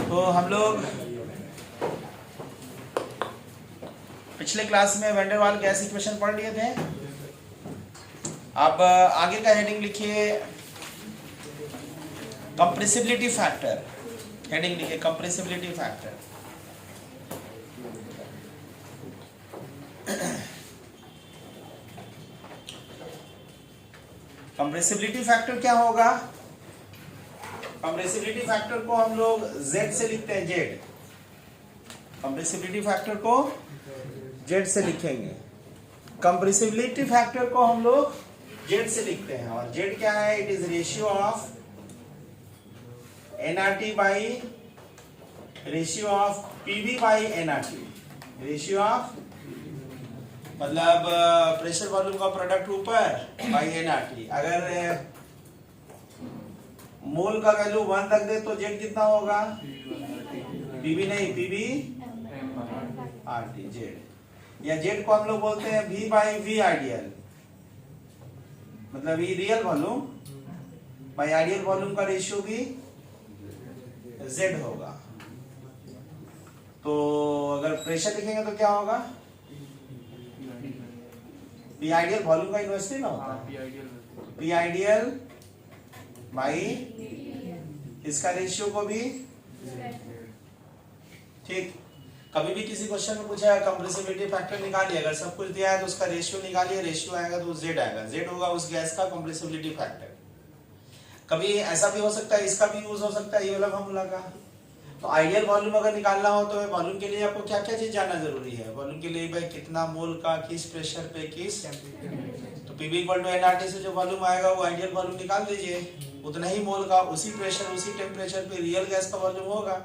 तो हम लोग पिछले क्लास में van der Waals gas equation पढ़ लिए थे। अब आगे का हेडिंग लिखिए कंप्रेसिबिलिटी फैक्टर। हेडिंग लिखिए कंप्रेसिबिलिटी फैक्टर। कंप्रेसिबिलिटी फैक्टर क्या होगा? कंप्रेसिबिलिटी फैक्टर को हम लोग Z से लिखते हैं। Z कंप्रेसिबिलिटी फैक्टर को Z से लिखेंगे। कंप्रेसिबिलिटी फैक्टर को हम लोग Z से लिखते हैं और Z क्या है? It is ratio of nRT by ratio of PV by nRT। Ratio of मतलब प्रेशर वॉल्यूम का प्रोडक्ट ऊपर बाई nRT। अगर मोल का वैल्यू 1 तक दे तो Z कितना होगा? PV नहीं, PV RT Z, या Z को हम लोग बोलते हैं V बाई V आइडियल, मतलब ये real volume by ideal volume का रेशियो भी Z होगा। तो अगर प्रेशर लिखेंगे तो क्या होगा? P आइडियल वॉल्यूम का इनवर्स नहीं ना होता, P आइडियल बाई इसका रेशियो को भी। ठीक, कभी भी किसी क्वेश्चन में पूछा है कंप्रेसिबिलिटी फैक्टर निकालिए, अगर सब कुछ दिया है तो उसका रेशियो निकालिए, रेशियो आएगा तो Z आएगा, Z होगा उस गैस का कंप्रेसिबिलिटी फैक्टर। कभी ऐसा भी हो सकता है, इसका भी यूज हो सकता है ये वाला फॉर्मूला का। तो आइडियल वॉल्यूम अगर निकालना हो तो वॉल्यूम के लिए आपको क्या क्या चीज जानना जरूरी है? वॉल्यूम के लिए भाई कितना मोल का किस प्रेशर पे किस, तो PV इक्वल टू nRT से जो वॉल्यूम आएगा वो आइडियल वॉल्यूम निकाल दीजिए, उतना ही मोल का उसी प्रेशर उसी टेम्परेचर पे रियल गैस का वॉल्यूम होगा,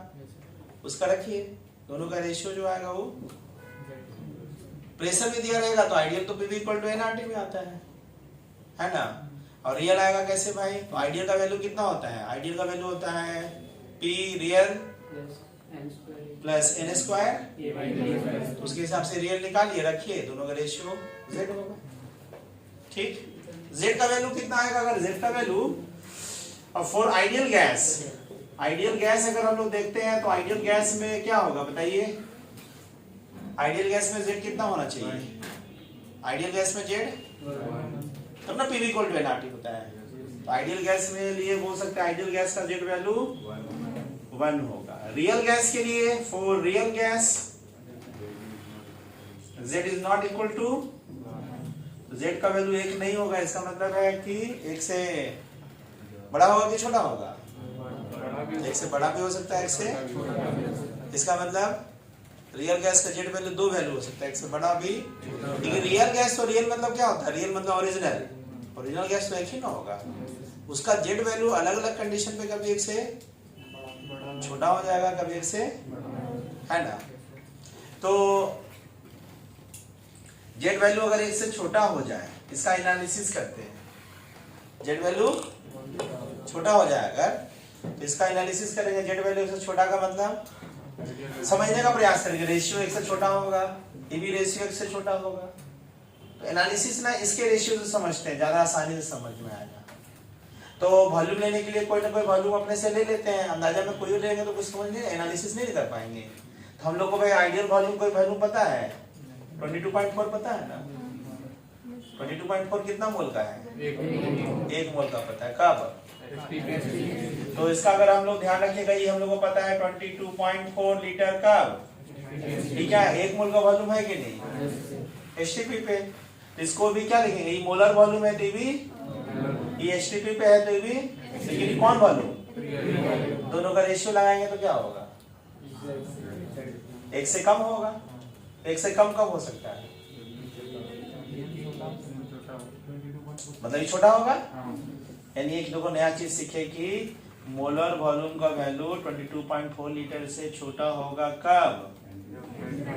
उसका रखिए, दोनों का रेशियो जो आएगा वो प्रेशर भी दिया रहेगा तो आइडियल तो PV इक्वल टू nRT में आता है ना। और रियल आएगा कैसे भाई? तो आइडियल का वैल्यू कितना होता है? आइडियल का वैल्यू होता है P real plus n square, उसके हिसाब से रियल निकालिए, रखिए, दोनों का रेशियो Z होगा। ठीक, Z का वैल्यू कितना आएगा? अगर Z का value for ideal gas, ideal gas अगर हम लोग देखते हैं तो आइडियल गैस में क्या होगा बताइए? आइडियल गैस में Z कितना होना चाहिए? आइडियल गैस में Z तब ना PV इक्वल टू nRT होता है। तो आइडियल गैस में लिए बोल सकते हैं आइडियल गैस का Z वैल्यू 1 होगा। रियल गैस के लिए for real gas Z is not equal to, Z का वैल्यू 1 नहीं होगा, इसका मतलब है कि 1 से बड़ा होगा कि छोटा होगा? 1 से बड़ा भी हो सकता है, 1 से, इसका मतलब रियल गैस का Z वैल्यू 2 वैल्यू हो सकता है, 1 से बड़ा भी। लेकिन रियल गैस तो रियल मतलब क्या होता है? रियल मतलब ओरिजिनल, ओरिजिनल गैस तो एक ही ना होगा, उसका Z वैल्यू अलग अलग कंडीशन पे कभी 1 से छोटा हो जाएगा, कभी 1 से, है ना। तो Z वैल्यू अगर 1 से छोटा हो जाए, इसका एनालिसिस करते हैं, Z वैल्यू छोटा हो जाए अगर, तो इसका एनालिसिस करेंगे। Z वैल्यू 1 से छोटा का मतलब समझने का प्रयास करेंगे, रेशियो 1 से छोटा होगा, PV रेशियो 1 से छोटा होगा, तो एनालिसिस ना इसके रेशियो से समझते हैं, ज्यादा आसानी से समझ में आएगा। तो वॉल्यूम लेने के लिए कोई ना कोई वॉल्यूम अपने से ले लेते हैं, अंदाजा में कोई लेंगे तो कुछ समझ नहीं, एनालिसिस नहीं कर पाएंगे। तो हम लोग को भाई आइडियल वॉल्यूम कोई वैल्यू पता है, 22.4 पता है ना। 22.4 कितना मोल का है? 1 मोल का पता है। कब? तो इसका अगर हम लोग ध्यान रखिएगा, ये हम लोग को पता है 22.4 लीटर कब, ठीक है, 1 मोल का वॉल्यूम है कि नहीं HTP पे। इसको भी क्या लिखेंगे? ये मोलर वॉल्यूम है TB, ये HTP पे है तो ये भी, लेकिन कौन वॉल्यूम? दोनों का रेशियो लगाएंगे तो क्या होगा? 1 से कम होगा। 1 से कम कब हो सकता है? मतलब ये छोटा होगा। यानी एक लोगों नया चीज सीखे कि मोलर वॉल्यूम का वैल्यू 22.4 लीटर से छोटा होगा कब?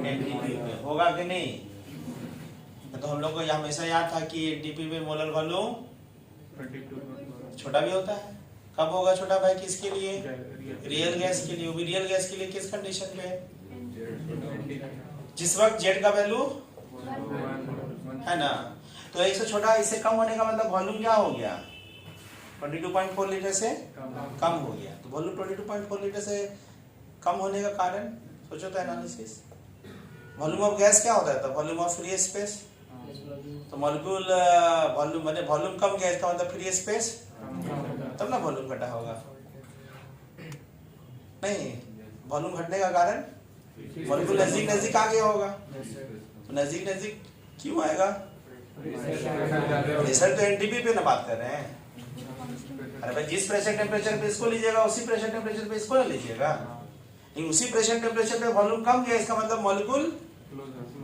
NTP पे होगा कि नहीं? तो हम लोग को हमेशा याद था कि NTP पे मोलर वॉल्यूम छोटा भी होता है। कब होगा छोटा भाई? किसके लिए? रियल गैस के लिए। वो भी रियल गैस के लिए किस कंडीशन पे? जिस वक्त Z का वैल्यू है ना। तो 1 से छोटा, इससे कम होने का मतलब वॉल्यूम क्या हो गया? 22.4 लीटर से कम हो गया। तो वॉल्यूम 22.4 लीटर से कम होने का कारण सोचो तो एनालिसिस। वॉल्यूम ऑफ गैस क्या होता है? तो वॉल्यूम ऑफ फ्री स्पेस। तो मॉलिक्यूल वॉल्यूम माने वॉल्यूम कम गैस का मतलब फ्री स्पेस, तब ना वॉल्यूम घटा होगा। नहीं, वॉल्यूम घटने का कारण मॉलिक्यूल नजदीक नजदीक आ गया होगा। तो नजदीक नजदीक क्यों आएगा? प्रेशर तो एनटीपी पे ना बात कर रहे हैं। अरे भाई जिस प्रेशर टेम्परेचर पे इसको लीजिएगा उसी प्रेशर टेम्परेचर पे इसको ना लीजिएगा। लेकिन उसी प्रेशर टेम्परेचर पे वॉल्यूम कम गया, इसका मतलब मॉलिक्यूल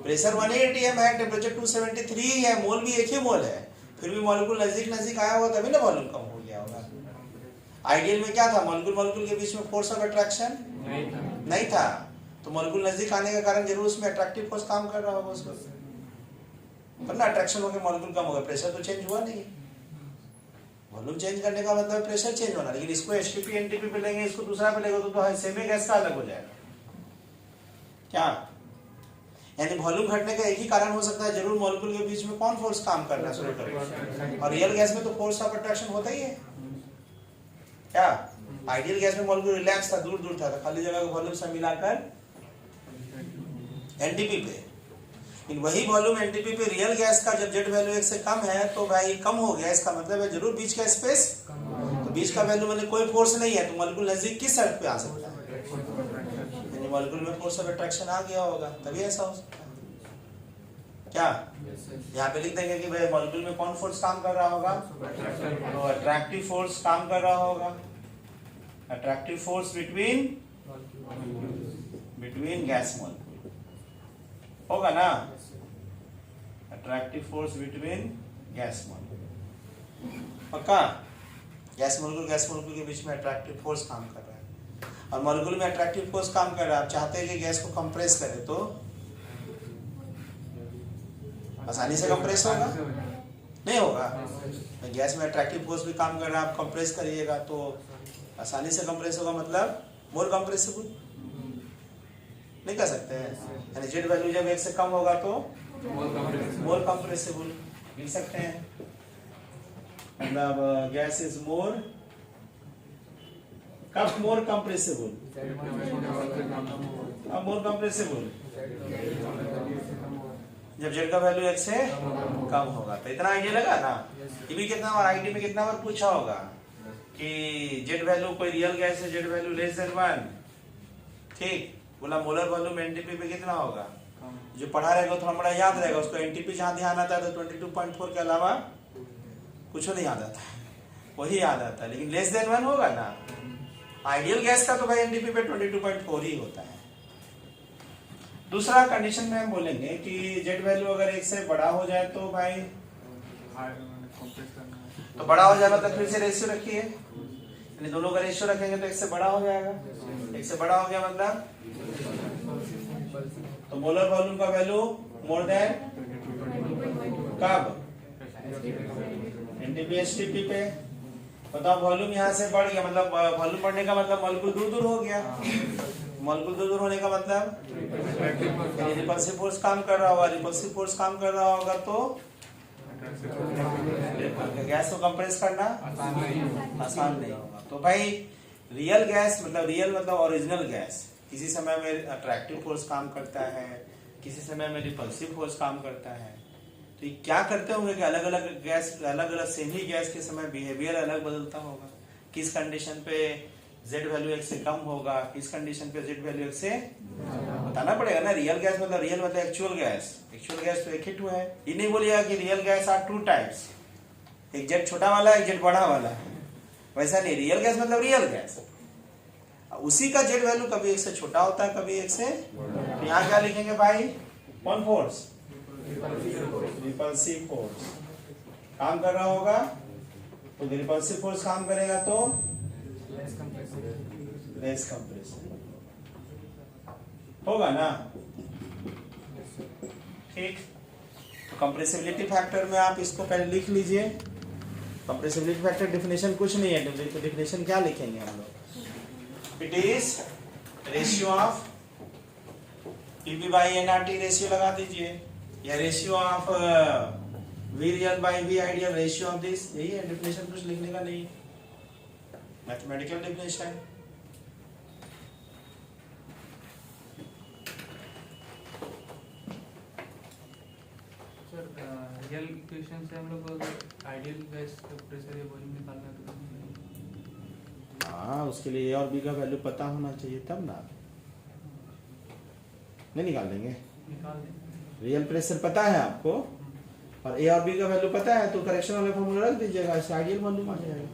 प्रेशर 180 है, टेम्परेचर 273 है, मोल भी एक ही मोल है, फिर भी मॉलिक्यूल नजदीक नजदीक आया होगा तभी ना वॉल्यूम कम हो गया होगा। आइडियल में क्या था? मॉलिक्यूल मॉलिक्यूल के बीच में फोर्स ऑफ अट्रैक्शन नहीं था। तो मॉलिक्यूल नजदीक आने के कारण जरूर उसमें अट्रैक्टिव फोर्स काम कर रहा होगा उसको, पर ना अट्रैक्शन होकर मॉलिक्यूल कम होगा। प्रेशर तो चेंज हुआ नहीं, वॉल्यूम चेंज करने का मतलब प्रेशर चेंज होना। लेकिन इसको एचटीपी एनटीपी पे लेंगे, इसको दूसरा पे लेंगे तो सेमी गैस का अलग हो जाएगा क्या? यानी वॉल्यूम घटने का एक ही कारण हो सकता है, जरूर मॉलिक्यूल के बीच में कौन फोर्स काम करना शुरू करेगा। और रियल गैस में तो फोर्स ऑफ अट्रैक्शन होता ही है क्या? आइडियल गैस में मॉलिक्यूल रिलैक्स था, दूर दूर था, तो खाली जगह को वॉल्यूम से मिलाकर एनटीपी पे। लेकिन वही वॉल्यूम एनटीपी पे रियल गैस का जब जेड वैल्यू 1 से कम है तो भाई कम हो गया, इसका मतलब है जरूर बीच का स्पेस, तो बीच का वैल्यू मतलब कोई फोर्स नहीं है, तो मॉलिक्यूल नजदीक किस शर्त पे आ सकता है? यानी मॉलिक्यूल में फोर्स ऑफ अट्रैक्शन आ गया होगा, तभी ऐसा हो सकता है क्या? यहाँ पे लिख देंगे कि भाई मॉलिक्यूल में कौन फोर्स काम कर रहा होगा? तो अट्रैक्टिव फोर्स काम कर रहा होगा। Attractive force between gas molecule होगा ना? Attractive force between gas molecule, पक्का? गैस मॉलिक्यूल के बीच में अट्रैक्टिव फोर्स काम कर रहा है, और मॉलिक्यूल में अट्रैक्टिव फोर्स काम कर रहा है। आप चाहते हैं कि गैस को कंप्रेस करे तो आसानी से कंप्रेस होगा? नहीं होगा। गैस में अट्रैक्टिव फोर्स भी काम कर रहा है, आप कंप्रेस करिएगा तो आसानी से कंप्रेस होगा, मतलब मोर कंप्रेसिबल नहीं कर सकते हैं। यानी जेड वैल्यू जब 1 से कम होगा तो मोर कंप्रेसिबल लिख सकते हैं, मतलब गैस इज मोर कब मोर कंप्रेसिबल? अब मोर कंप्रेसिबल जब जेड का वैल्यू 1 से कम होगा। तो इतना आइडिया लगा ना? ये भी कितना बार आईडी में कितना बार पूछा होगा कि जेड वैल्यू कोई रियल गैस है, जेड वैल्यू लेस देन 1, ठीक, बोला मोलर वॉल्यूम एनटीपी पे कितना होगा? जो पढ़ा रहेगा थोड़ा बड़ा याद रहेगा उसको। एनटीपी जहां ध्यान आता है तो 22.4 के अलावा कुछ नहीं याद आता है, वही याद आता है। लेकिन लेस देन 1 होगा ना? आइडियल गैस का तो भाई एनटीपी पे 22.4 ही होता है। दूसरा कंडीशन में हम बोलेंगे कि जेड वैल्यू अगर 1 से बड़ा हो जाए तो भाई तो बड़ा हो जाएगा, तो फिर से रेशियो रखिए, यानी दोनों का रेशियो रखेंगे तो 1 से बड़ा हो जाएगा। 1 से बड़ा हो गया मतलब तो मोलर वॉल्यूम का वैल्यू मोर देन कब? एनटीपी एचटीपी पे। बताओ वॉल्यूम यहाँ से बढ़ गया, मतलब वॉल्यूम बढ़ने का मतलब मॉलिक्यूल दूर दूर हो गया। मॉलिक्यूल दूर दूर होने का मतलब रिपल्सिव फोर्स काम कर रहा होगा। रिपल्सिव फोर्स काम कर रहा होगा तो गैस को कंप्रेस करना आसान नहीं होगा। तो भाई रियल गैस मतलब ओरिजिनल गैस किसी समय में अट्रैक्टिव फोर्स काम करता है, किसी समय में रिपल्सिव फोर्स काम करता है। तो ये क्या करते होंगे कि अलग अलग गैस, अलग अलग सेमी गैस के समय बिहेवियर अलग बदलता होगा। किस कंडीशन पे जेड वैल्यू 1 से कम होगा, किस कंडीशन पे जेड वैल्यू 1 से बताना पड़ेगा ना। रियल गैस मतलब रियल मतलब एक्चुअल गैस। एक्चुअल गैस तो एक ही है। ये नहीं बोलिएगा कि रियल गैस आर 2 टाइप्स, एक जेड छोटा वाला एक जेड बड़ा वाला, वैसा नहीं। रियल गैस मतलब रियल गैस, उसी का जेड वैल्यू कभी 1 से छोटा होता है, कभी 1 से। तो यहाँ क्या लिखेंगे भाई? कौन फोर्स? रिपल्सिव फोर्स काम कर रहा होगा, तो रिपल्सिव फोर्स काम करेगा तो लेस कंप्रेसिव होगा ना, ठीक। कंप्रेसिबिलिटी फैक्टर में आप इसको पहले लिख लीजिए। कंप्रेसिबिलिटी फैक्टर डेफिनेशन कुछ नहीं है, तो डेफिनेशन क्या लिखेंगे हम लोग? It is ratio of PV by NRT, ratio लगा दीजिए, या ratio of V real by V ideal, ratio of this. यही है डेफिनेशन, कुछ लिखने का नहीं, मैथमेटिकल डेफिनेशन। रियल इक्वेशन से हम लोग आइडियल गैस का प्रेशर या वॉल्यूम निकालना है तो हाँ, उसके लिए ए और बी का वैल्यू पता होना चाहिए तब ना। नहीं निकाल लेंगे? निकाल देंगे। रियल प्रेशर पता है आपको और ए और बी का वैल्यू पता है, तो करेक्शन वाले फॉर्मूला रख दीजिएगा, इससे आइडियल वॉल्यूम आ जाएगा।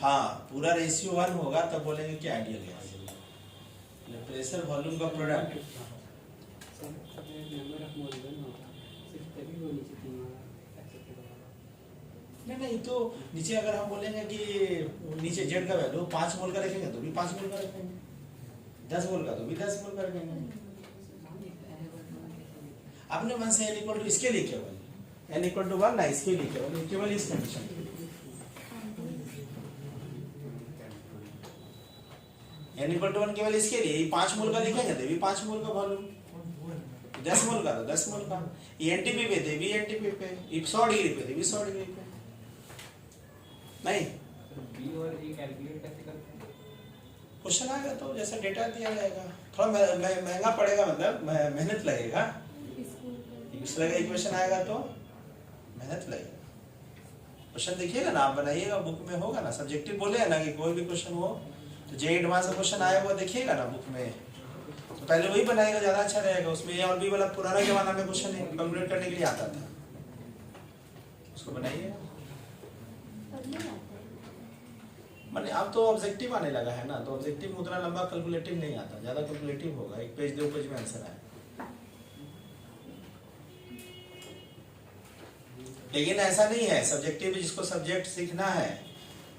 हाँ, पूरा रेशियो 1 होगा तब बोलेंगे कि आइडियल गैस। प्रेशर वॉल्यूम का प्रोडक्ट नहीं, तो नीचे अगर हम बोलेंगे कि नीचे जेड का वैल्यू 5 मोल का रखेंगे तो भी 5 मोल का रखेंगे, 10 मोल का तो भी 10 मोल का रखेंगे। अपने मन से n इक्वल टू इसके लिए केवल n इक्वल टू 1 ना, इसके लिए केवल इस कंडीशन के लिए n इक्वल टू 1 केवल इसके लिए 5 मोल का लिखेंगे तो भी 5 मोल का वॉल्यूम, 10 मोल का तो 10 मोल का, ये एनटीपी पे थे भी एनटीपी पे, 100 डिग्री पे थे भी 100 डिग्री पे। नहीं बी और ए कैलकुलेट कैसे करते हैं? क्वेश्चन आएगा तो जैसा डेटा दिया जाएगा, थोड़ा महंगा पड़ेगा, मतलब मेहनत लगेगा, इस तरह का इक्वेशन आएगा तो मेहनत लगेगा। क्वेश्चन देखिएगा ना, आप बनाइएगा, बुक में होगा ना, सब्जेक्टिव बोले है ना कि कोई भी क्वेश्चन हो तो जे एडवांस का क्वेश्चन आया हुआ देखिएगा ना बुक में, तो पहले वही बनाएगा, ज्यादा अच्छा रहेगा। उसमें ए और बी वाला पुराना जमाना में क्वेश्चन कैलकुलेट करने के लिए आता था, उसको बनाइए। मैंने अब तो ऑब्जेक्टिव आने लगा है ना, तो ऑब्जेक्टिव में उतना लंबा कैलकुलेटिव नहीं आता, ज्यादा कैलकुलेटिव होगा, 1 पेज 2 पेज में आंसर आए। लेकिन ऐसा नहीं है, सब्जेक्टिव जिसको सब्जेक्ट सीखना है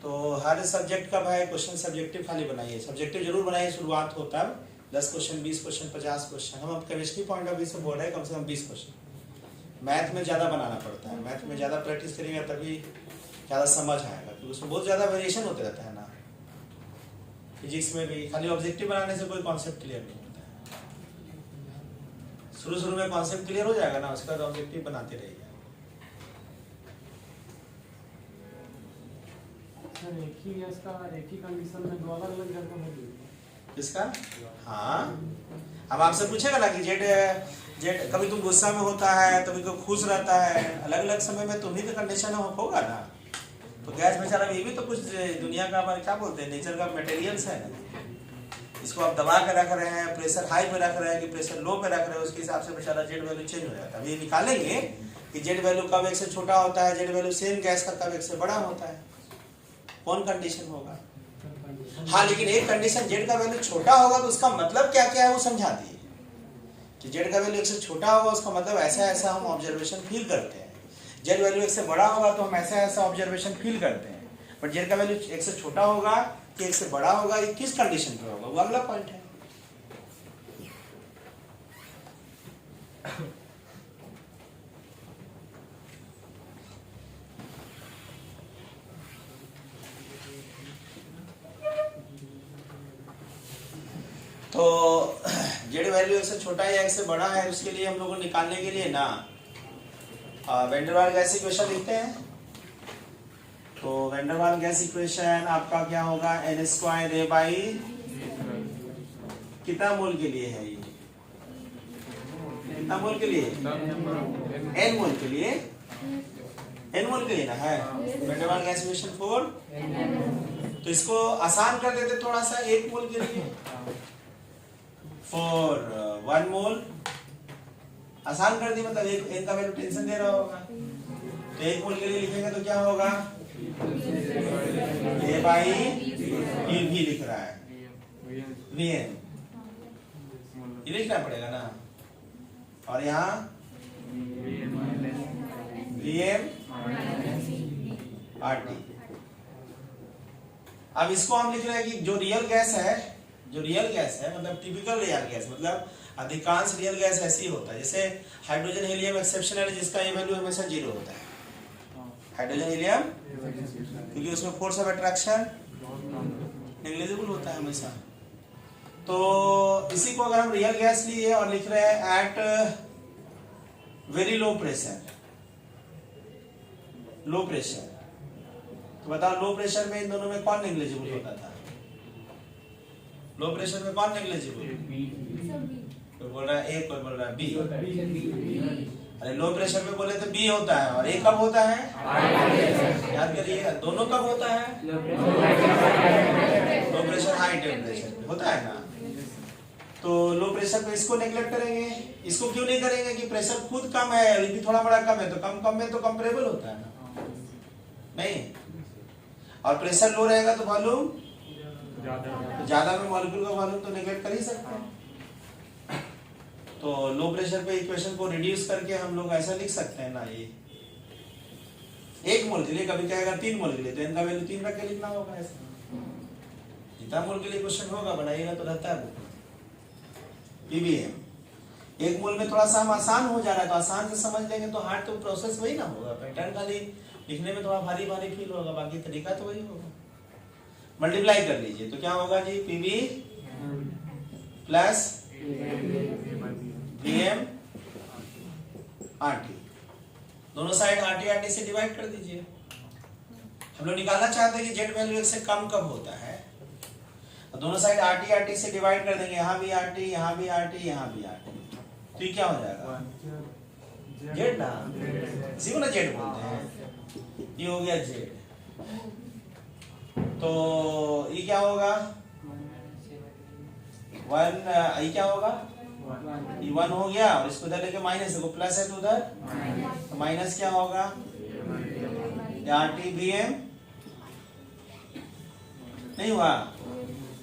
तो हर सब्जेक्ट का भाई क्वेश्चन सब्जेक्टिव खाली बनाइए, सब्जेक्टिव जरूर बनाइए, शुरुआत हो तब 10 क्वेश्चन 20 क्वेश्चन 50 क्वेश्चन। हम अब केमिस्ट्री पॉइंट ऑफ व्यू से बोल रहे हैं, कम से कम 20 क्वेश्चन। मैथ में ज़्यादा बनाना पड़ता है, मैथ में ज़्यादा प्रैक्टिस करेंगे तभी ज़्यादा समझ आएगा, क्योंकि उसमें बहुत ज़्यादा वेरिएशन होते रहता है ना। फिजिक्स में भी खाली ऑब्जेक्टिव बनाने से कोई कॉन्सेप्ट क्लियर नहीं होता है। शुरू में कॉन्सेप्ट क्लियर हो जाएगा ना, उसके बाद ऑब्जेक्टिव बनाते रहिए। एक ही गैस का एक ही कंडीशन में 2 अलग-अलग गैस का वैल्यू किसका? हाँ, अब आपसे पूछेगा ना कि जेड कभी तुम गुस्सा में होता है, कभी तो खुश रहता है, अलग अलग समय में तुम्ही तो कंडीशन होगा ना। तो गैस बेचारा ये भी तो कुछ दुनिया का, हमारे क्या बोलते हैं, नेचर का मटेरियल्स है ना। इसको आप दबा के रख रहे हैं, प्रेशर हाई पे रख रहे हैं कि प्रेशर लो पे रख रहे हैं, उसके हिसाब से बेचारा जेड वैल्यू चेंज हो जाता है। अब ये निकालेंगे कि जेड वैल्यू कब 1 से छोटा होता है, जेड वैल्यू सेम गैस का कब 1 से बड़ा होता है, कौन कंडीशन होगा। हाँ, लेकिन एक कंडीशन जेड का वैल्यू छोटा होगा तो उसका मतलब क्या क्या है वो समझा दिए कि जेड का वैल्यू 1 से छोटा होगा उसका मतलब ऐसा ऐसा हम ऑब्जर्वेशन फील करते हैं, जेड वैल्यू 1 से बड़ा होगा तो हम ऐसा ऐसा ऑब्जर्वेशन फील करते हैं। बट जेड का वैल्यू 1 से छोटा होगा कि 1 से बड़ा होगा, ये किस कंडीशन पे होगा, वो अगला पॉइंट है। तो जेड वैल्यू 1 से छोटा है या 1 से बड़ा है, उसके लिए हम लोगों को निकालने के लिए ना वैन डर वाल गैस इक्वेशन लिखते हैं। तो वैन डर वाल गैस इक्वेशन आपका क्या होगा, n² a बाई कितना मोल के लिए है, ये कितना मोल के लिए, n मोल के लिए, n मोल के लिए ना है वैन डर वाल गैस इक्वेशन 4। तो इसको आसान कर देते थोड़ा सा, 1 मोल के लिए फॉर 1 मोल, आसान कर दी, मतलब एक का वैल्यू टेंशन दे रहा होगा। तो 1 मोल के लिए लिखेंगे तो क्या होगा, a बाई भी लिख रहा है Vn, ये लिखना पड़ेगा ना, और यहाँ Vm RT। अब इसको हम लिख रहे हैं कि जो रियल गैस है, मतलब टिपिकल रियल गैस, मतलब अधिकांश रियल गैस ऐसी होता है, जैसे हाइड्रोजन हीलियम एक्सेप्शनल है जिसका ये वैल्यू हमेशा 0 होता है, हाइड्रोजन हीलियम, क्योंकि उसमें फोर्स ऑफ अट्रैक्शन नेग्लिजिबल होता है हमेशा। तो इसी को अगर हम रियल गैस लिए और लिख रहे हैं एट वेरी लो प्रेशर, तो बताओ लो प्रेशर में इन दोनों में कौन नेग्लिजिबल होता था? लो प्रेशर में कौन नेग्लिजिबल? कोई बोल रहा है ए, कोई बोल रहा है बी। अरे लो प्रेशर में बोले तो बी होता है, और ए कब होता है? याद करिए, दोनों कब होता है? लो प्रेशर हाई टेम्परेचर पे होता है ना। तो लो प्रेशर पे इसको नेग्लेक्ट करेंगे, इसको क्यों नहीं करेंगे कि प्रेशर खुद कम है, ये भी थोड़ा बड़ा कम है, तो कम में तो कंपरेबल होता है ना, नहीं? और प्रेशर लो रहेगा तो वॉल्यूम ज्यादा में मॉलिक्यूल का वॉल्यूम तो नेग्लेक्ट कर ही सकते हैं। तो लो प्रेशर पे इक्वेशन को रिड्यूस करके हम लोग ऐसा लिख सकते हैं ना, ये 1 मोल के लिए कभी कहेगा 3 मोल के लिए, तो इनका वैल्यू 3 रख के लिखना होगा। ऐसा जितना मोल के लिए क्वेश्चन होगा बनाइएगा तो रहता है पीबीएम। 1 मोल में थोड़ा सा हम आसान हो जा रहा है, तो आसान से समझ लेंगे तो हार्ड तो प्रोसेस वही ना होगा, पैटर्न खाली लिखने में थोड़ा भारी भारी फील होगा, बाकी तरीका तो वही होगा। मल्टीप्लाई कर लीजिए तो क्या होगा जी, पीबी प्लस वीएम आरटी, दोनों साइड आरटी आरटी से डिवाइड कर दीजिए। हम लोग निकालना चाहते हैं कि जेड वैल्यू 1 से कम कब होता है, तो दोनों साइड आरटी आरटी से डिवाइड कर देंगे, यहाँ भी आरटी, यहाँ भी आरटी, यहाँ भी आरटी, तो ये क्या हो जाएगा? जेड ना, इसी को ना जेड बोलते हैं। ये हो गया जेड, तो ये क्या होगा? 1, ये क्या होगा? ये 1 हो गया, और इसको उधर लेके माइनस, को प्लस है तो उधर, तो माइनस क्या होगा? आरटी बी एम नहीं हुआ।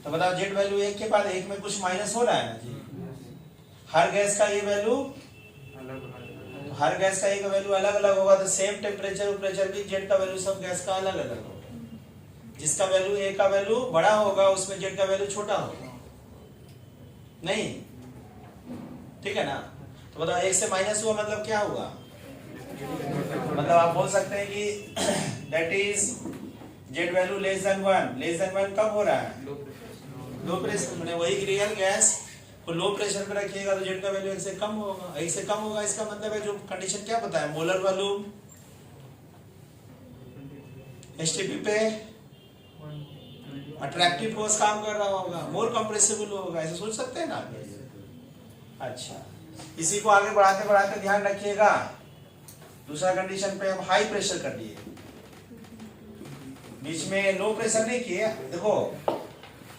तो बताओ जेड वैल्यू 1 के बाद 1 में कुछ माइनस हो रहा है ना जी। हर गैस का ये वैल्यू, तो हर गैस का एक वैल्यू अलग अलग होगा, तो सेम टेम्परेचर प्रेशर भी जेड का वैल्यू सब गैस का अलग अलग होगा। जिसका वैल्यू ए का वैल्यू बड़ा होगा उसमें जेड का वैल्यू छोटा होगा, नहीं? ठीक है ना। तो बताओ 1 से माइनस हुआ मतलब क्या हुआ? मतलब आप बोल सकते हैं कि that is Z value less than 1 कब हो रहा है? Low pressure. मैंने वही रियल गैस को लो प्रेशर पे रखिएगा तो जेड का वैल्यू 1 से कम होगा। 1 से कम होगा इसका मतलब है जो कंडीशन क्या बताया, मोलर वॉल्यूम एचटीपी पे अट्रैक्टिव फोर्स काम कर रहा होगा, मोर कंप्रेसिबल होगा, ऐसे सोच सकते हैं ना। अच्छा, इसी को आगे बढ़ाते बढ़ाते ध्यान रखिएगा, दूसरा कंडीशन पे हम हाई प्रेशर कर दिए, बीच में लो प्रेशर नहीं किए। देखो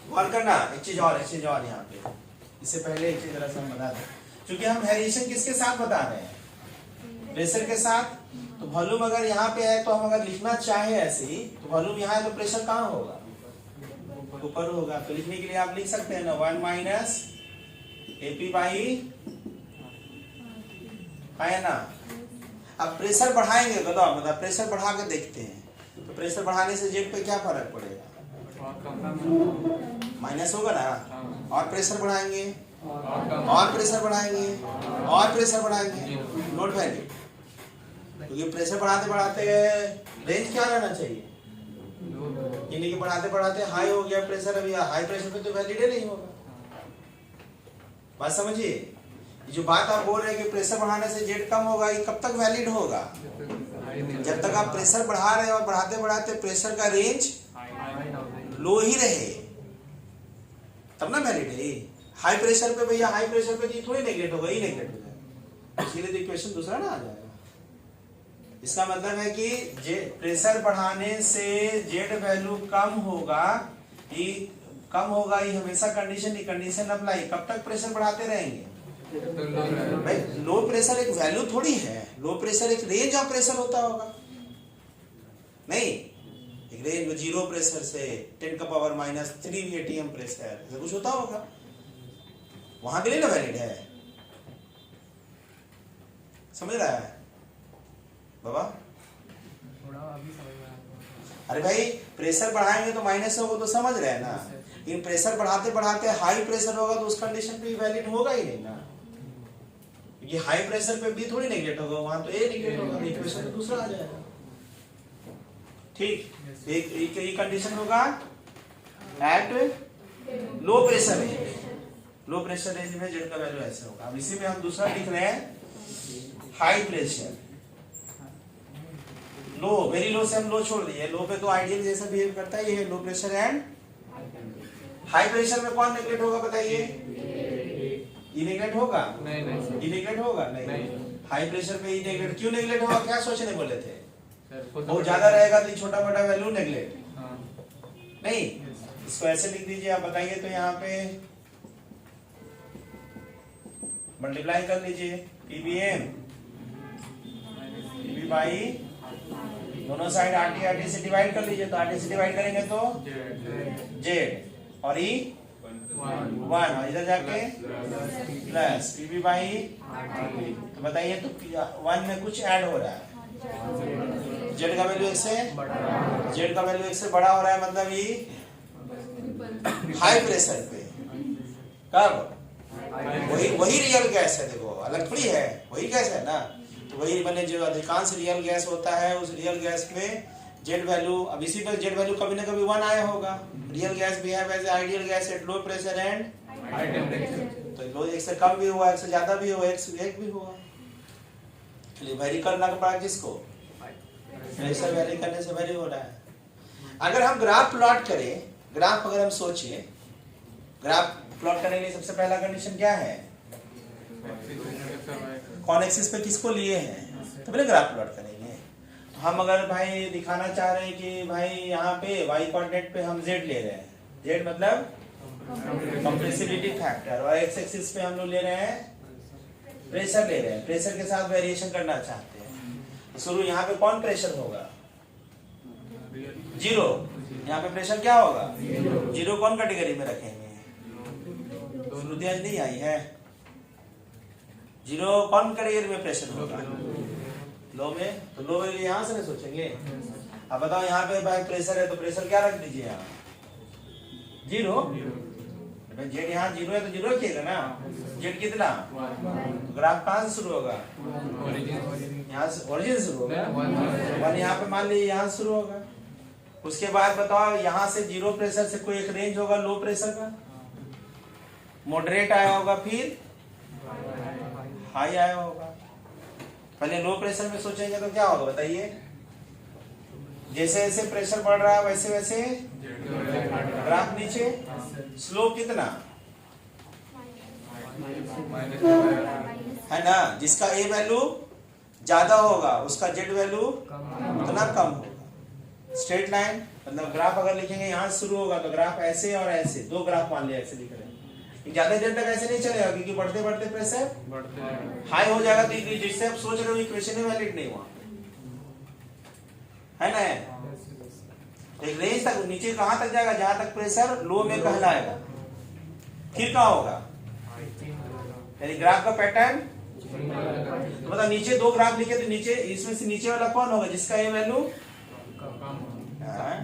गौर करना, एक चीज और यहाँ पे, इससे पहले एक चीज जरा सा बता दें, क्योंकि हम वेरिएशन किसके साथ बता रहे हैं? प्रेशर के साथ। तो वॉल्यूम अगर यहाँ पे है तो हम अगर लिखना चाहे ऐसे ही, तो वॉल्यूम यहाँ है तो प्रेशर कहाँ होगा? ऊपर होगा। तो लिखने के लिए आप लिख सकते हैं ना 1 माइनस एपी बाई, है ना। अब प्रेशर बढ़ाएंगे, बताओ मतलब प्रेशर बढ़ा के देखते हैं, तो प्रेशर बढ़ाने से जेड पे क्या फर्क पड़ेगा? माइनस होगा ना। और प्रेशर बढ़ाएंगे, और प्रेशर बढ़ाएंगे, और प्रेशर बढ़ाएंगे, नोट वैल्यू, क्योंकि प्रेशर बढ़ाते बढ़ाते रेंज क्या रहना चाहिए, यानी कि बढ़ाते बढ़ाते हाई हो गया प्रेशर, अभी हाई प्रेशर पे तो वैलिड नहीं होगा। बात समझिए, जो बात आप बोल रहे हैं कि प्रेशर बढ़ाने से जेड कम होगा, ये कब तक वैलिड होगा? जब तक आप प्रेशर बढ़ा रहे हैं और बढ़ाते बढ़ाते प्रेशर का रेंज लो ही रहे, तब ना वैलिड है। हाई प्रेशर पे भैया, हाई प्रेशर पे थोड़ी नेगलेक्ट होगा, ही नेगलेक्ट हो जाएगा, इसलिए तो इक्वेशन दूसरा ना आ जाएगा। इसका मतलब है कि प्रेशर बढ़ाने से जेड वैल्यू कम होगा, ये कम होगा, ये हमेशा कंडीशन अप्लाई। कब तक प्रेशर बढ़ाते रहेंगे भाई? लो प्रेशर एक वैल्यू थोड़ी है, लो प्रेशर एक रेंज ऑफ प्रेशर होता होगा, नहीं? एक रेंज 0 प्रेशर से 10 का पावर -3 एटीएम प्रेशर, ऐसा कुछ होता होगा, वहां के लिए ना वैलिड है। समझ रहा है बाबा? थोड़ा अभी समझ में आया। अरे भाई प्रेशर बढ़ाएंगे तो माइनस होगा, तो समझ रहे हैं ना। लेकिन प्रेशर बढ़ाते बढ़ाते हाई प्रेशर होगा तो उस कंडीशन पे वैलिड होगा ही नहीं ना, क्योंकि हाई प्रेशर पे बी थोड़ी नेगलेक्ट होगा, वहां तो ए नेगलेक्ट होगा, इक्वेशन तो दूसरा आ जाएगा। ठीक, एक कंडीशन होगा eight low pressure, low pressure range में जेड का वैल्यू ऐसे होगा। अब इसी में हम दूसरा लिख रहे हैं हाई प्रेशर। लो, वेरी लो से हम लो छोड़ दिए, लो पे तो आइडियल जैसा बिहेव करता है, ये है लो प्रेशर एंड हाई प्रेशर में कौन नेगलेक्ट होगा बताइए? ई नेगलेक्ट होगा? नहीं ई नेगलेक्ट होगा? नहीं। हाई प्रेशर पे ई नेगलेक्ट क्यों नेगलेक्ट होगा? क्या सोचने बोले थे? बहुत ज्यादा रहेगा तो छोटा मोटा वैल्यू नेगलेक्ट नहीं। इसको ऐसे लिख दीजिए, आप बताइए तो यहाँ पे मल्टीप्लाई कर लीजिए, पीबीएम पीबी बाई दोनों साइड आरटी आरटी से डिवाइड कर लीजिए, तो आरटी से डिवाइड करेंगे तो जेड और ई 1 और इधर जाके प्लस पीबी बाई। तो बताइए तो 1 में कुछ ऐड हो रहा है, जेड का वैल्यू 1 से बड़ा हो रहा है, मतलब ये हाई प्रेशर पे कब? वही रियल गैस है, देखो अलग थोड़ी है, वही गैस है ना। तो वही बने जो अधिकांश रियल गैस होता है, उस रियल गैस में जेड वैल्यू, अब इसी पर जेड वैल्यू कभी ना कभी 1 आया होगा। Real gas behave as ideal gas at low pressure and high temperature. तो लो 1 से कम भी हुआ, 1 से ज्यादा भी हुआ, 1 से 1 भी हुआ। चलिए वेरी करना पड़ा किसको? प्रेशर वेरी करने से वेरी हो रहा है। अगर हम ग्राफ प्लॉट करें, ग्राफ अगर हम सोचिए, ग्राफ प्लॉट करने के लिए सबसे पहला कंडीशन क्या है? कौन एक्सिस पे किसको लिए हैं, तो पहले ग्राफ प्लॉट करेंगे। हम अगर भाई दिखाना चाह रहे हैं कि भाई यहाँ पे y कोऑर्डिनेट पे हम z ले रहे हैं, z मतलब कंप्रेसिबिलिटी फैक्टर, और x एक्सिस पे हम लोग ले रहे हैं प्रेशर ले रहे हैं, प्रेशर के साथ वेरिएशन करना चाहते हैं। शुरू यहाँ पे कौन प्रेशर होगा? 0। यहाँ पे प्रेशर क्या होगा? 0 कौन कैटेगरी में रखेंगे? श्रुति आज नहीं आई है। 0 कौन कैटेगरी में प्रेशर होगा? लो में। तो लो में यहाँ से नहीं सोचेंगे। अब बताओ यहाँ पे भाई प्रेशर है तो प्रेशर क्या रख दीजिए यहाँ? 0। जेड यहाँ 0 है तो 0 रखिएगा ना। जेड कितना? ग्राफ कहाँ से शुरू होगा? यहाँ से, ओरिजिन शुरू होगा। 1 यहाँ पे मान लीजिए यहाँ से शुरू होगा। उसके बाद बताओ यहाँ से 0 प्रेशर से कोई एक रेंज होगा लो प्रेशर का, मॉडरेट आया होगा, फिर हाई आया होगा। पहले लो प्रेशर में सोचेंगे तो क्या होगा बताइए? जैसे जैसे प्रेशर बढ़ रहा है वैसे वैसे ग्राफ नीचे, स्लोप कितना है ना? जिसका ए वैल्यू ज्यादा होगा उसका जेड वैल्यू उतना कम होगा। स्ट्रेट लाइन मतलब ग्राफ अगर लिखेंगे यहाँ से शुरू होगा तो ग्राफ ऐसे और ऐसे, 2 ग्राफ मान लिया ऐसे लिख रहे हैं। ज्यादा देर तक ऐसे नहीं चलेगा क्योंकि बढ़ते बढ़ते प्रेशर हाई हो जाएगा, तो जिससे आप सोच रहे हो इक्वेशन ही वैलिड नहीं हुआ है ना। एक रेंज तक नीचे कहां तक जाएगा? जहां तक प्रेशर लो में कहलाएगा, फिर क्या होगा? यानी ग्राफ का पैटर्न तो मतलब नीचे 2 ग्राफ लिखे तो नीचे इसमें से नीचे वाला कौन होगा? जिसका ये वैल्यू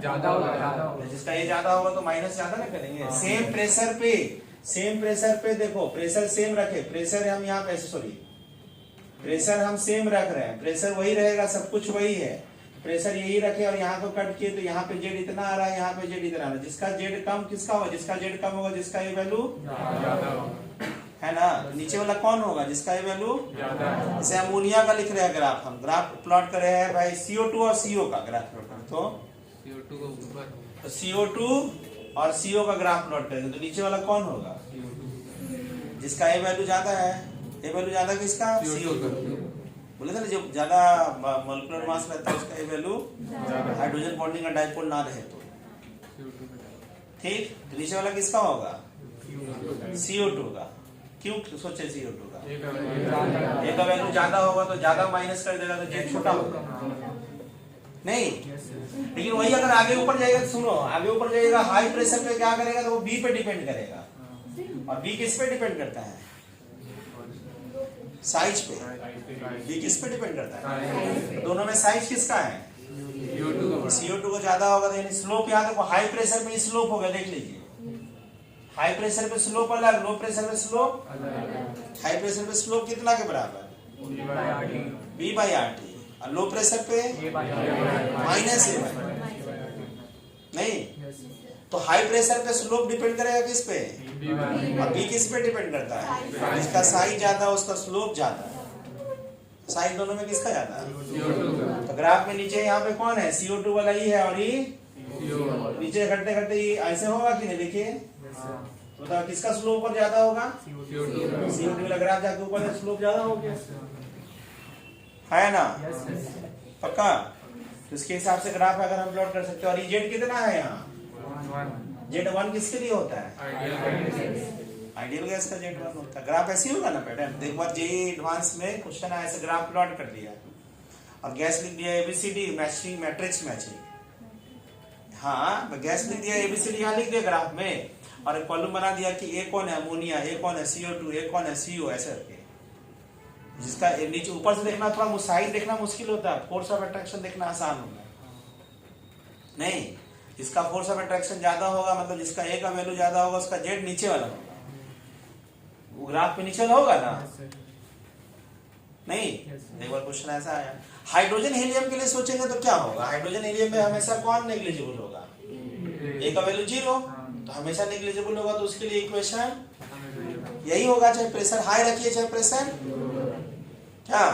ज्यादा होगा, जिसका ये ज्यादा होगा तो माइनस ज्यादा ना करेंगे। सेम प्रेशर पे देखो, प्रेशर सेम रखे, प्रेशर हम यहाँ पे प्रेशर हम सेम रख रहे हैं, प्रेशर वही रहेगा, सब कुछ वही है, प्रेशर यही रखे और यहाँ को कट किए तो यहाँ पे जेड इतना आ रहा है, यहाँ पे जेड इतना आ रहा है। जिसका जेड कम किसका होगा? जिसका जेड कम होगा जिसका ये वैल्यू है ना। तो नीचे वाला कौन होगा? जिसका ये वैल्यू, जैसे अमोनिया का लिख रहे हैं ग्राफ, हम ग्राफ प्लॉट कर रहे हैं भाई CO2 और CO का ग्राफ प्लॉट कर, तो CO2 और CO का ग्राफ प्लॉट करेंगे तो नीचे वाला कौन होगा? जिसका ए वैल्यू ज्यादा है। ए वैल्यू ज्यादा किसका? CO का। बोले थे ना जो ज्यादा मॉलिक्यूलर मास रहता है उसका ए वैल्यू हाइड्रोजन बॉन्डिंग का डाइपोल ना रहे तो ठीक। तो नीचे वाला किसका होगा? CO2 का। क्यों सोचे CO2 का? ए का वैल्यू ज्यादा होगा तो ज्यादा माइनस कर देगा तो जेड छोटा होगा नहीं। लेकिन वही अगर आगे ऊपर जाएगा तो सुनो, आगे ऊपर जाएगा हाई प्रेशर पे क्या करेगा? तो वो बी पे डिपेंड करेगा, और बी किस पे डिपेंड करता है? साइज पे। बी किस पे डिपेंड करता है? दोनों में साइज किसका है? CO2 को ज्यादा होगा तो यानी स्लोप याद रखो, हाई प्रेशर पे स्लोप होगा, देख लीजिए हाई प्रेशर पे स्लोप अलग, लो प्रेशर पे स्लोप। हाई प्रेशर पे स्लोप कितना के बराबर? B/RT। और लो प्रेशर पे -A नहीं। तो हाई प्रेशर पे स्लोप डिपेंड करेगा किस पे, और बी किस पे डिपेंड करता है, जिसका साइज ज्यादा है उसका स्लोप ज्यादा है। साइज दोनों में किसका ज्यादा है? तो ग्राफ में नीचे यहाँ पे कौन है, CO2 वाला ही है, और ये नीचे घटते घटते ये ऐसे होगा कि नहीं, देखिए तो बताओ किसका स्लोप ऊपर ज्यादा होगा, CO2 वाला ग्राफ जाके ऊपर स्लोप ज्यादा हो गया है ना, पक्का। तो इसके हिसाब से ग्राफ अगर हम प्लॉट कर सकते हैं। और ये जेड कितना है यहाँ, Z1 किसके लिए होता है, आइडियल गैस का Z1 होता है। ग्राफ ऐसे ही होगा ना पैटर्न, एक बार जेई एडवांस में क्वेश्चन आया ऐसे ग्राफ प्लॉट कर दिया और गैस लिख दिया ABCD मैचिंग मैट्रिक्स मैचिंग, हाँ गैस लिख दिया ABCD यहाँ लिख दिया ग्राफ में, और एक कॉलम बना दिया कि ए कौन है अमोनिया, ए कौन है CO2, ए कौन है CO, ऐसे करके। जिसका नीचे ऊपर से देखना थोड़ा साइड देखना मुश्किल होता है, फोर्स ऑफ अट्रैक्शन देखना आसान होगा नहीं। जिसका फोर्स ऑफ अट्रैक्शन ज्यादा होगा मतलब जिसका ए का वैल्यू ज्यादा होगा उसका जेड नीचे वाला होगा, वो ग्राफ पे नीचे वाला होगा ना, नहीं। एक बार क्वेश्चन ऐसा आया, हाइड्रोजन हीलियम के लिए सोचेंगे तो क्या होगा, हाइड्रोजन हीलियम में हमेशा कौन नेग्लिजिबल होगा, ए का वैल्यू 0, तो हमेशा नेग्लिजिबल होगा, तो उसके लिए इक्वेशन यही होगा, चाहे प्रेशर हाई रखिए चाहे प्रेशर क्या,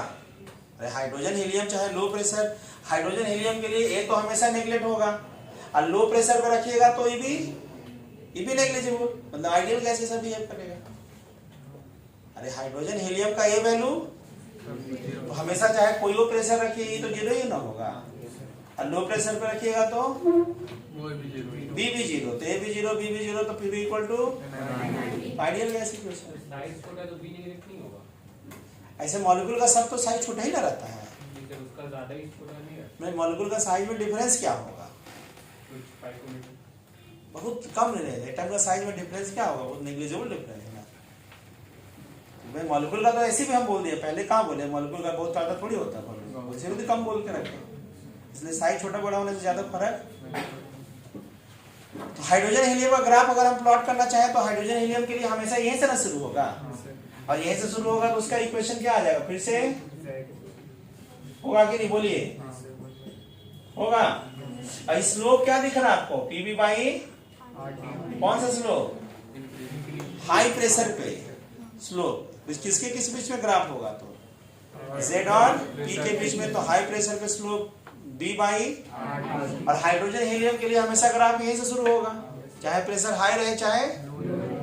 अरे हाइड्रोजन हीलियम चाहे लो प्रेशर, हाइड्रोजन हीलियम के लिए ए तो हमेशा नेग्लेक्ट होगा, और लो प्रेशर पर रखिएगा तो ये भी नेग्लिजिबल, मतलब आइडियल गैस जैसा बिहेव करेगा। अरे हाइड्रोजन हीलियम का ए वैल्यू तो हमेशा चाहे कोई वो प्रेशर रखिए ये तो 0 ही ना होगा, और लो प्रेशर पर रखिएगा तो बी भी 0, तो ए भी 0 बी भी 0, तो पी भी equal to ideal gas equation. Size छोटा तो बी नेगेटिव नहीं होगा, ऐसे मॉलिक्यूल का सब तो साइज छोटा ही ना रहता है, उसका ज्यादा ही छोटा नहीं है, मैं मॉलिक्यूल का साइज में डिफरेंस क्या होगा, बहुत कम रहेगा, एटम का साइज में डिफरेंस क्या होगा, बहुत नेग्लिजिबल डिफरेंस है ना। भाई मॉलिक्यूल का तो ऐसे भी हम बोल दिए, पहले कहाँ बोले मॉलिक्यूल का बहुत ज्यादा थोड़ी होता है, वैसे भी कम बोल के रखे, इसलिए साइज छोटा बड़ा होने से ज्यादा फर्क। तो हाइड्रोजन हीलियम का ग्राफ अगर हम प्लॉट करना चाहें तो हाइड्रोजन हीलियम के लिए हमेशा यहीं से ना शुरू होगा, और यहीं से शुरू होगा तो उसका इक्वेशन क्या आ जाएगा, फिर से होगा कि नहीं, बोलिए होगा। और स्लोप क्या दिख रहा है आपको, PV बाई कौन सा स्लोप, हाई प्रेशर पे स्लोप, किसके किस बीच में ग्राफ होगा, तो Z और P के बीच में, तो हाई प्रेशर पे स्लोप B बाई, और हाइड्रोजन हीलियम के लिए हमेशा ग्राफ यहीं से शुरू होगा, चाहे प्रेशर हाई रहे चाहे,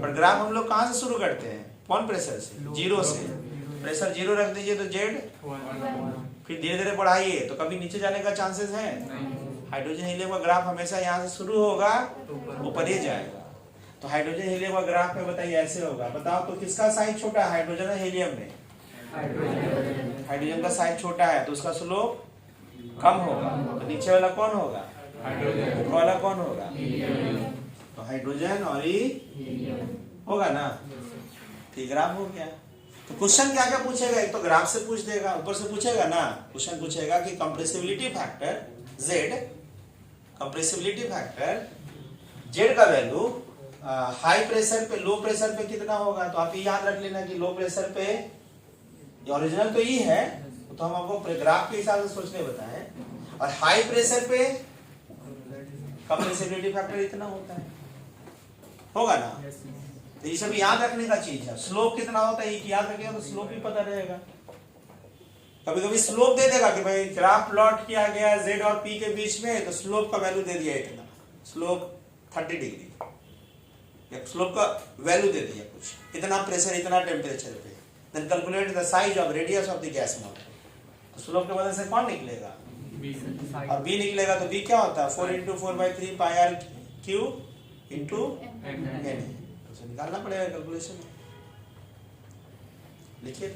पर ग्राफ हम लोग कहाँ से शुरू करते हैं, कौन प्रेशर से, 0 से, प्रेशर 0 रख दीजिए तो Z, फिर धीरे धीरे बढ़ाइए तो कभी नीचे जाने का चांसेस है, हाइड्रोजन हीलियम का ग्राफ हमेशा यहाँ से शुरू होगा ऊपर ही जाएगा। तो हाइड्रोजन हीलियम का ग्राफ में बताइए ऐसे होगा, बताओ तो किसका साइज छोटा है, हाइड्रोजन और हीलियम में, हाइड्रोजन का साइज छोटा है तो उसका स्लोप कम होगा, तो नीचे वाला कौन होगा, ऊपर वाला कौन होगा, तो हाइड्रोजन और ही होगा ना, ठीक ग्राफ हो गया। तो क्वेश्चन क्या क्या पूछेगा, एक तो ग्राफ से पूछ देगा, ऊपर से पूछेगा ना, क्वेश्चन पूछेगा कि compressibility factor Z, compressibility factor Z का वैल्यू हाई प्रेशर पे लो प्रेशर पे कितना होगा, तो आप ये याद रख लेना कि लो प्रेशर पे ओरिजिनल तो ये है, तो हम आपको ग्राफ के हिसाब से सोचने बताएं, और हाई प्रेशर पे कंप्रेसिबिलिटी फैक्टर इतना होता है, होगा ना। तो ये सब याद रखने का चीज है, स्लोप कितना होता है ये याद रखेगा तो स्लोप भी पता रहेगा। कभी कभी स्लोप दे देगा कि भाई ग्राफ प्लॉट किया गया Z और P के बीच में, तो स्लोप का वैल्यू दे दिया इतना, स्लोप 30 डिग्री, स्लोप का वैल्यू दे दिया कुछ, इतना प्रेशर इतना टेम्परेचर पे, then calculate the size of radius of the gas molecule, तो स्लोप के वजह से कौन निकलेगा, और B निकलेगा, तो B क्या होता है 4 × 4/3 πr³ × n, तो निकालना पड़ेगा कैलकुलेशन, लिखिए।